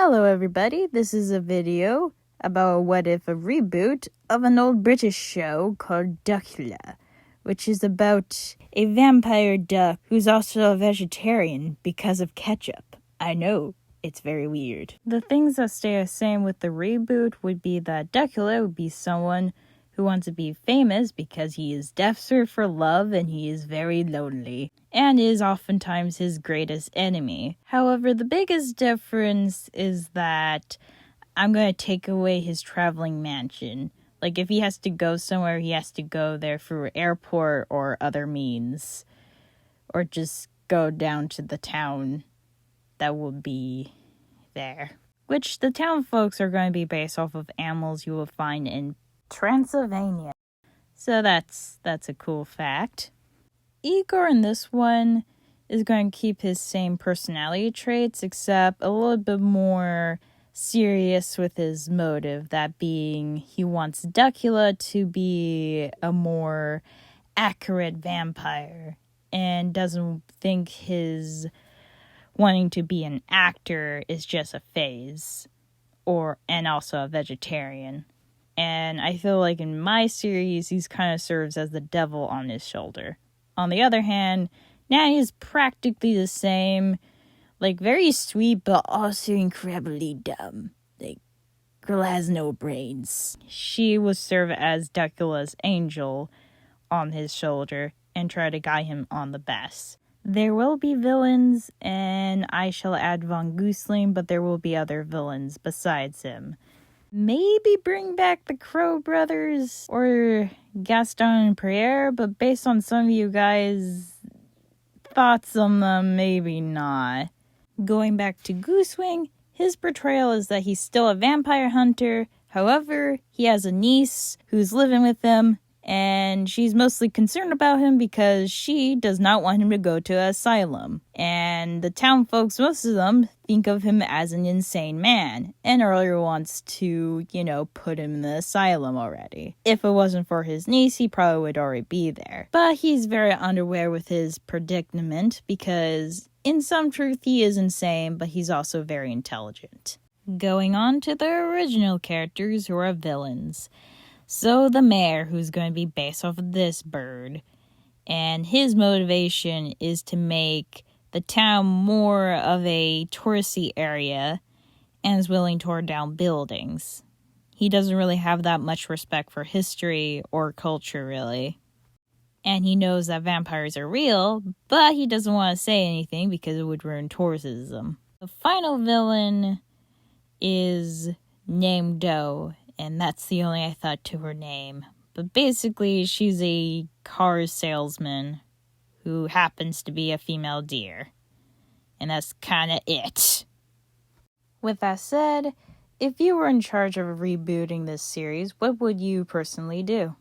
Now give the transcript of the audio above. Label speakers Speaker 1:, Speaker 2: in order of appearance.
Speaker 1: Hello everybody, this is a video about what if a reboot of an old British show called Duckula, which is about a vampire duck who's also a vegetarian because of ketchup. I know, it's very weird. The things that stay the same with the reboot would be that Duckula would be someone who wants to be famous because he is desperate for love and he is very lonely, and is oftentimes his greatest enemy. However, the biggest difference is that I'm going to take away his traveling mansion. Like, if he has to go somewhere, he has to go there through airport or other means. Or just go down to the town that will be there. Which the town folks are going to be based off of animals you will find in Transylvania. So that's a cool fact. Igor in this one is going to keep his same personality traits, except a little bit more serious with his motive, that being he wants Duckula to be a more accurate vampire and doesn't think his wanting to be an actor is just a phase, and also a vegetarian. And I feel like in my series, he kind of serves as the devil on his shoulder. On the other hand, Nanny is practically the same. Like, very sweet, but also incredibly dumb. Like, girl has no brains. She will serve as Duckula's angel on his shoulder and try to guide him on the best. There will be villains, and I shall add Von Goosling, but there will be other villains besides him. Maybe bring back the Crow brothers or Gaston and Pierre, but based on some of you guys' thoughts on them, maybe not. Going back to Goosewing, his portrayal is that he's still a vampire hunter. However, he has a niece who's living with him, and she's mostly concerned about him because she does not want him to go to an asylum. And the town folks, most of them, think of him as an insane man, and earlier wants to, put him in the asylum already. If it wasn't for his niece, he probably would already be there. But he's very unaware with his predicament because, in some truth, he is insane, but he's also very intelligent. Going on to the original characters who are villains. So the mayor, who's going to be based off of this bird, and his motivation is to make the town more of a touristy area and is willing to tear down buildings. He doesn't really have that much respect for history or culture, really. And he knows that vampires are real, but he doesn't want to say anything because it would ruin tourism. The final villain is named Doe, and that's the only I thought to her name. But basically, she's a car salesman who happens to be a female deer. And that's kind of it. With that said, if you were in charge of rebooting this series, what would you personally do?